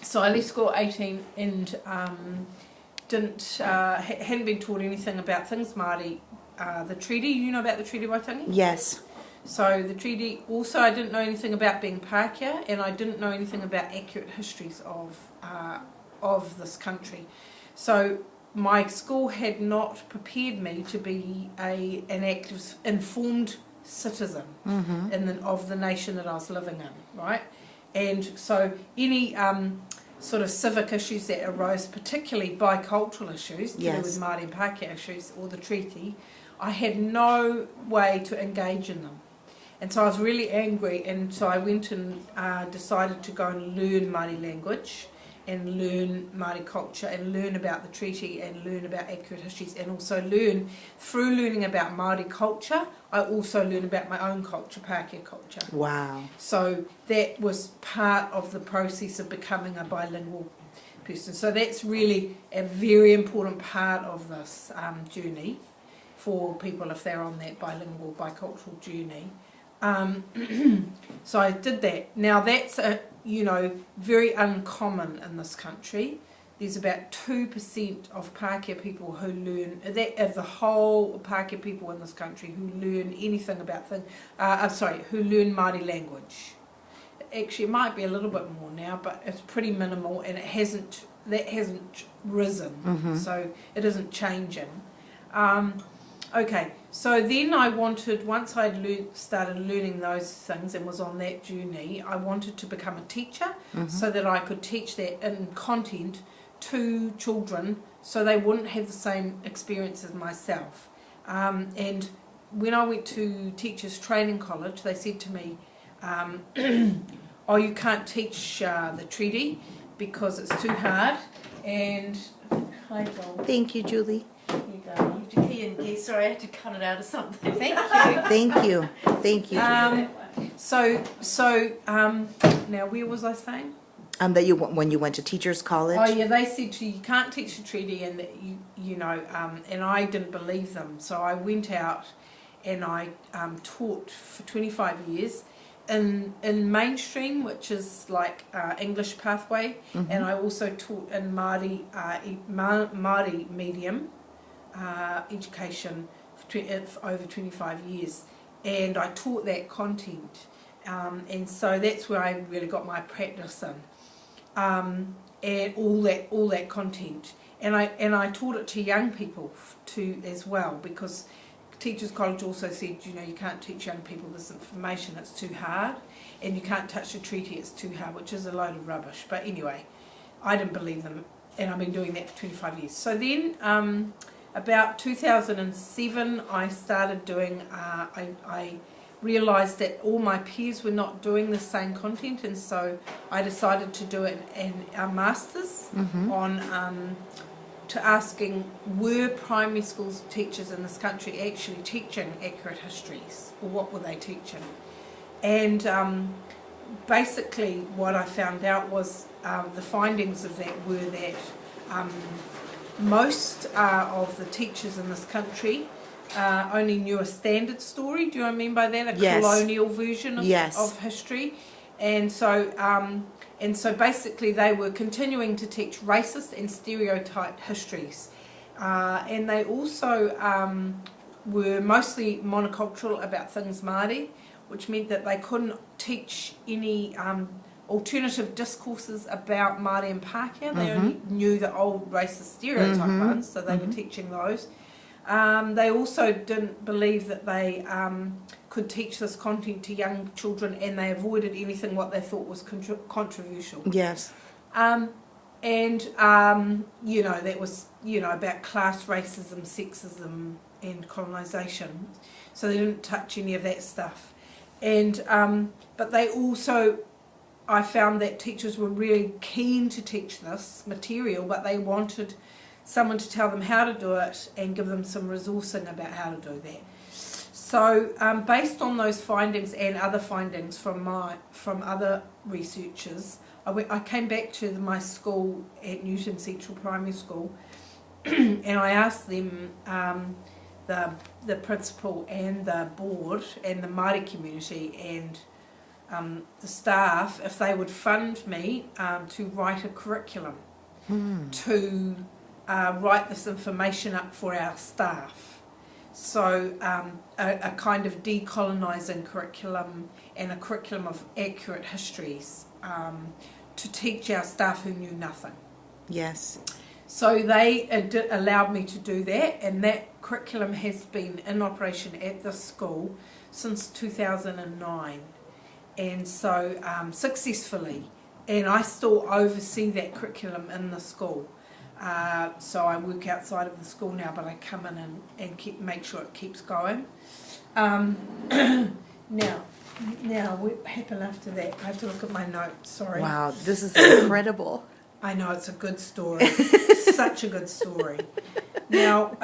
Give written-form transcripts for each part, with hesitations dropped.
So I left school at 18 and hadn't been taught anything about things Māori. The treaty, you know about the Treaty Waitangi? Yes. So the treaty, also I didn't know anything about being Pākehā, and I didn't know anything about accurate histories of this country. So my school had not prepared me to be an active, informed citizen of the nation that I was living in, right? And so any sort of civic issues that arose, particularly bicultural issues, to do with Māori and Pākehā issues, or the treaty, I had no way to engage in them. And so I was really angry, and so I went and decided to go and learn Māori language and learn Māori culture and learn about the treaty and learn about accurate histories, and also through learning about Māori culture, I also learned about my own culture, Pākehā culture. Wow. So that was part of the process of becoming a bilingual person. So that's really a very important part of this journey for people if they're on that bilingual, bicultural journey. So I did that. Now that's very uncommon in this country. There's about 2% of Pākehā people who learn, of the whole Pākehā people in this country who learn anything about who learn Māori language. Actually, it might be a little bit more now, but it's pretty minimal, and that hasn't risen, so it isn't changing. Okay, so then I wanted, once I'd started learning those things and was on that journey, I wanted to become a teacher so that I could teach that in content to children so they wouldn't have the same experience as myself. And when I went to Teachers Training College, they said to me, oh, you can't teach the treaty because it's too hard. And hi, Joel. Thank you, Julie. Here you go. Sorry, I had to cut it out of something. Thank you. Thank you. Thank you, Julie. Now where was I saying? That when you went to teachers college. Oh yeah, they said to you can't teach the treaty, and that and I didn't believe them. So I went out and I taught for 25 years in mainstream, which is like English pathway, and I also taught in Māori medium education for over 25 years, and I taught that content, and so that's where I really got my practice in, and all that content, and I taught it to young people too as well, because Teachers College also said, you can't teach young people this information, it's too hard, and you can't touch the treaty, it's too hard, which is a load of rubbish. But anyway, I didn't believe them, and I've been doing that for 25 years. So then, about 2007, I started doing, I realised that all my peers were not doing the same content, and so I decided to do it in our masters on to asking, were primary school teachers in this country actually teaching accurate histories, or what were they teaching? And basically what I found out was the findings of that were that most of the teachers in this country only knew a standard story. Do you know what I mean by that? A colonial version of history. And so basically they were continuing to teach racist and stereotyped histories. And they also were mostly monocultural about things Māori, which meant that they couldn't teach any alternative discourses about Māori and Pākehā. They only knew the old racist stereotype ones, so they were teaching those. They also didn't believe that they could teach this content to young children, and they avoided anything what they thought was controversial. Yes. That was, about class, racism, sexism and colonisation. So they didn't touch any of that stuff. And but they also, I found that teachers were really keen to teach this material, but they wanted someone to tell them how to do it and give them some resourcing about how to do that. So based on those findings and other findings from other researchers, I came back to my school at Newton Central Primary School and I asked them, the principal and the board and the Māori community and the staff if they would fund me to write a curriculum, to write this information up for our staff. So a kind of decolonising curriculum and a curriculum of accurate histories to teach our staff who knew nothing. Yes. So they allowed me to do that, and that curriculum has been in operation at the school since 2009, and so successfully, and I still oversee that curriculum in the school. So I work outside of the school now, but I come in and make sure it keeps going. Now what happened after that? I have to look at my notes, sorry. Wow, this is incredible. I know, it's a good story. Such a good story. Now,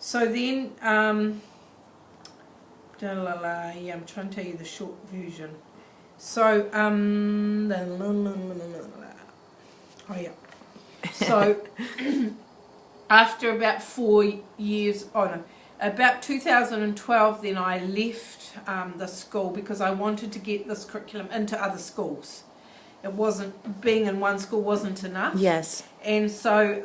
so then, I'm trying to tell you the short version. So, So, after about 4 years, about 2012, then I left the school because I wanted to get this curriculum into other schools. It wasn't, being in one school wasn't enough. Yes. And so,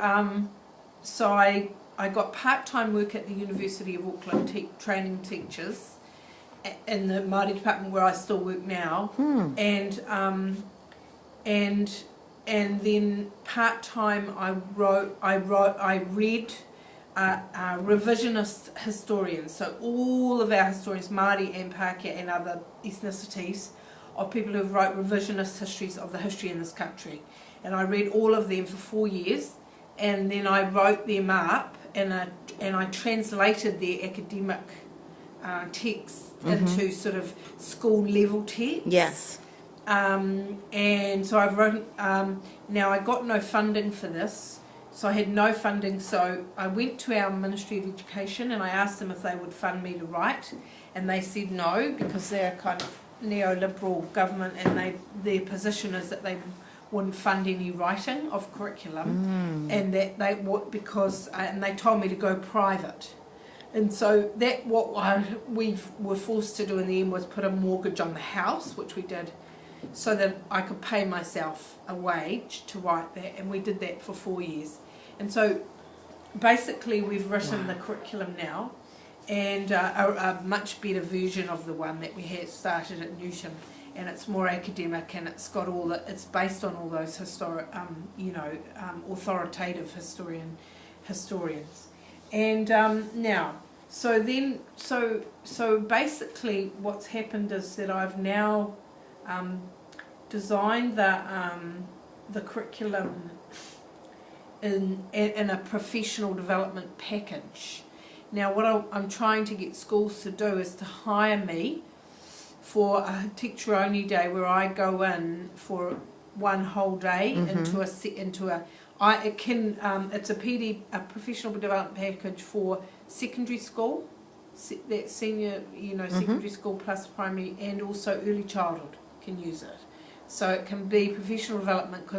I got part-time work at the University of Auckland training teachers in the Māori department where I still work now. And then part-time I read revisionist historians, so all of our historians, Māori and Pākehā and other ethnicities, of people who wrote revisionist histories of the history in this country. And I read all of them for 4 years, and then I wrote them up, and I translated their academic texts into sort of school level texts. Yes. And so I've written, now I got no funding for this, so I had no funding, so I went to our Ministry of Education and I asked them if they would fund me to write, and they said no, because they're kind of neoliberal government, and their position is that they wouldn't fund any writing of curriculum, and that they would, because and they told me to go private. And so that we were forced to do in the end was put a mortgage on the house, which we did, so that I could pay myself a wage to write that, and we did that for 4 years. And so basically we've written the curriculum now, and a much better version of the one that we had started at Newton, and it's more academic, and it's got all it's based on all those historic, authoritative historians. And now, so basically what's happened is that I've now designed the curriculum in a professional development package. Now what I'm trying to get schools to do is to hire me for a teacher only day, where I go in for one whole day it's a PD, a professional development package for secondary school, that senior, secondary school plus primary, and also early childhood can use it. So it can be professional development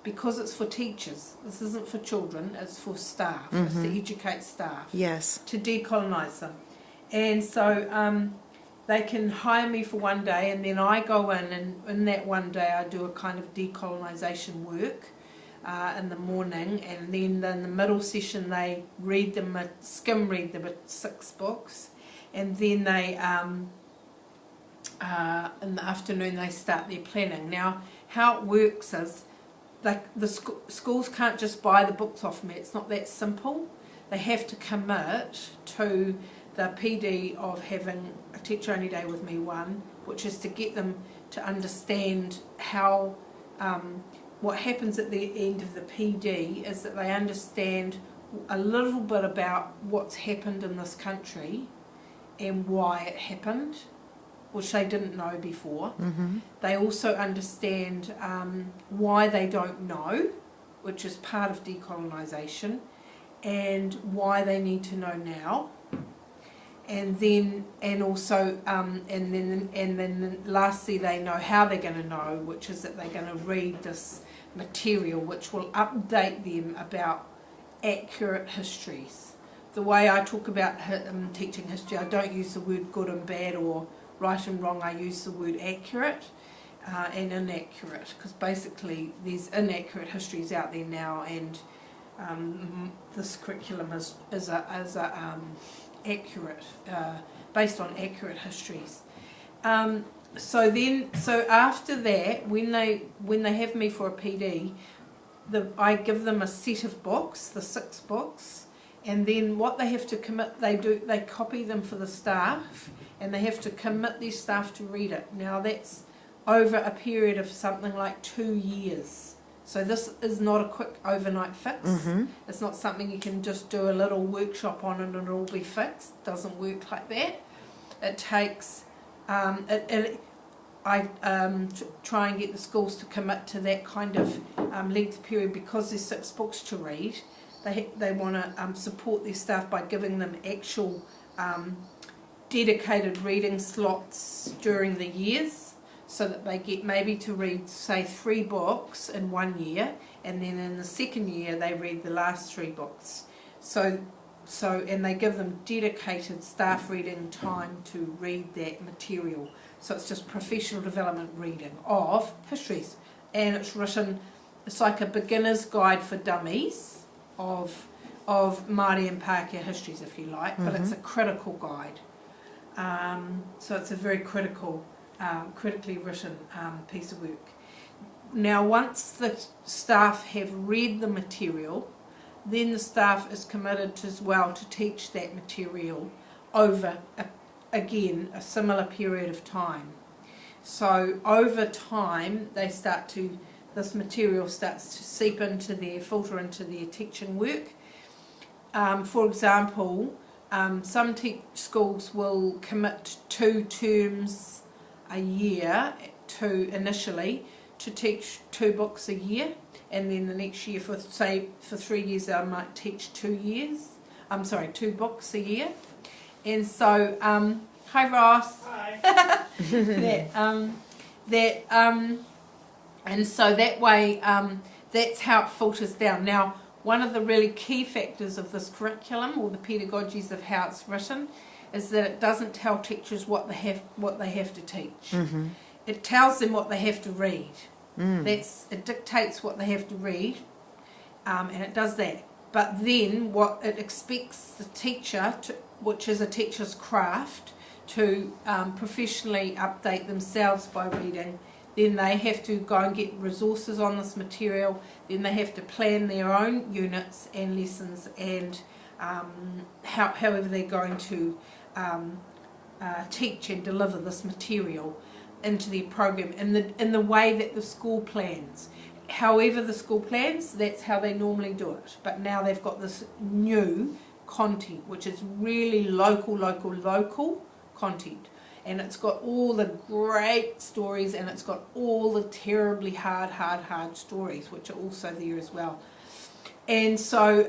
because it's for teachers. This isn't for children, it's for staff. It's to educate staff. Yes. To decolonise them. And so they can hire me for one day, and then I go in, and in that one day I do a kind of decolonisation work in the morning, and then in the middle session they skim read them 6 books, and then they in the afternoon they start their planning. Now how it works is the schools can't just buy the books off me. It's not that simple. They have to commit to the PD of having a teacher only day with me, which is to get them to understand how what happens at the end of the PD is that they understand a little bit about what's happened in this country and why it happened, which they didn't know before. They also understand why they don't know, which is part of decolonisation, and why they need to know now. And then lastly they know how they're going to know, which is that they're going to read this material which will update them about accurate histories. The way I talk about teaching history, I don't use the word good and bad or right and wrong, I use the word accurate and inaccurate, because basically there's inaccurate histories out there now, and this curriculum is accurate, based on accurate histories. So after that, when they have me for a PD, I give them a set of books, the 6 books, and then what they have to commit, they copy them for the staff, and they have to commit their staff to read it. Now that's over a period of something like 2 years. So this is not a quick overnight fix. It's not something you can just do a little workshop on and it'll all be fixed. It doesn't work like that. It takes, I try and get the schools to commit to that kind of length period, because there's 6 books to read. They want to support their staff by giving them actual dedicated reading slots during the years, so that they get maybe to read, say, 3 books in 1 year, and then in the second year they read the last 3 books. So and they give them dedicated staff reading time to read that material. So it's just professional development reading of histories, and it's written. It's like a beginner's guide for dummies of Māori and Pākehā histories, if you like, but it's a critical guide. So it's a very critically written piece of work. Now, once the staff have read the material, then the staff is committed as well to teach that material over, again, a similar period of time. So over time, this material starts to seep into filter into their teaching work. For example, some schools will commit 2 terms a year initially to teach 2 books a year, and then the next year for 3 years I might teach 2 books a year. And so hi Ross. Hi. And so that way that's how it filters down. Now, one of the really key factors of this curriculum, or the pedagogies of how it's written, is that it doesn't tell teachers what they have to teach. It tells them what they have to read. It dictates what they have to read, and it does that. But then what it expects the teacher, which is a teacher's craft, to professionally update themselves by reading. Then they have to go and get resources on this material. Then they have to plan their own units and lessons, and however they're going to teach and deliver this material into their program in the way that the school plans. However the school plans, that's how they normally do it. But now they've got this new content, which is really local content. And it's got all the great stories, and it's got all the terribly hard stories, which are also there as well. And so,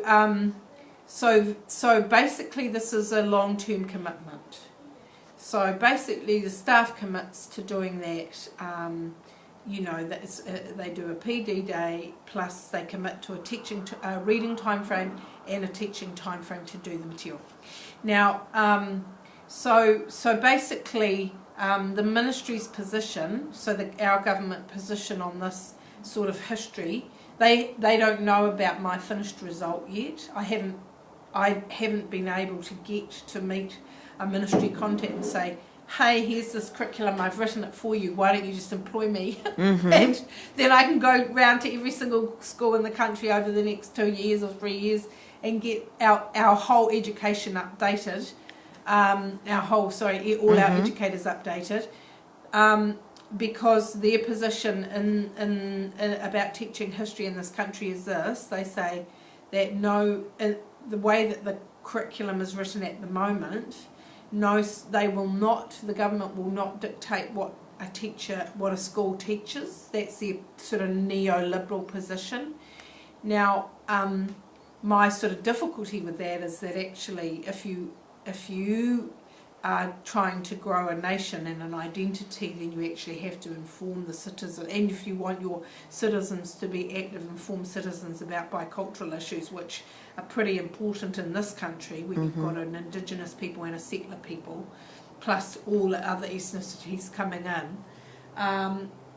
so basically this is a long-term commitment. So basically the staff commits to doing that. They do a PD day, plus they commit to a reading time frame and a teaching time frame to do the material. Now, so basically the ministry's position, our government position on this sort of history, they don't know about my finished result yet. I haven't been able to get to meet a ministry contact and say, hey, here's this curriculum, I've written it for you, why don't you just employ me? And then I can go round to every single school in the country over the next 2 years or 3 years and get our whole education updated, all our educators updated, because their position in about teaching history in this country is this. They say that the way that the curriculum is written at the moment, the government will not dictate what a school teaches. That's their sort of neoliberal position. Now, my sort of difficulty with that is that actually if you are trying to grow a nation and an identity, then you actually have to inform the citizen. And if you want your citizens to be active, informed citizens about bicultural issues, which are pretty important in this country, where you've got an Indigenous people and a settler people, plus all the other ethnicities coming in,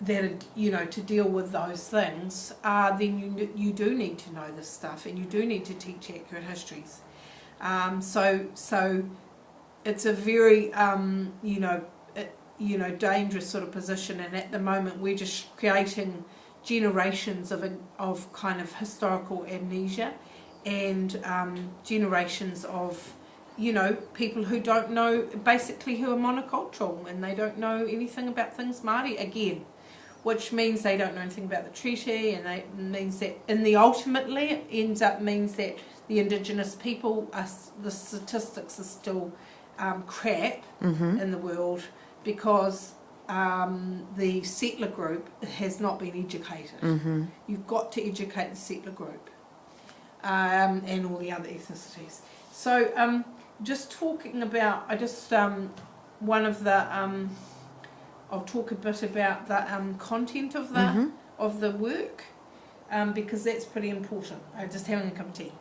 that, you know, to deal with those things, then you do need to know this stuff, and you do need to teach accurate histories. So it's a very dangerous sort of position, and at the moment we're just creating generations of kind of historical amnesia, and generations of, you know, people who don't know, basically who are monocultural, and they don't know anything about things Māori again, which means they don't know anything about the treaty, and it means that ultimately it ends up means that the Indigenous people, the statistics are still crap in the world, because the settler group has not been educated. You've got to educate the settler group and all the other ethnicities. So just talking about, one of the, I'll talk a bit about the content of the work, because that's pretty important. I'm just having a cup of tea.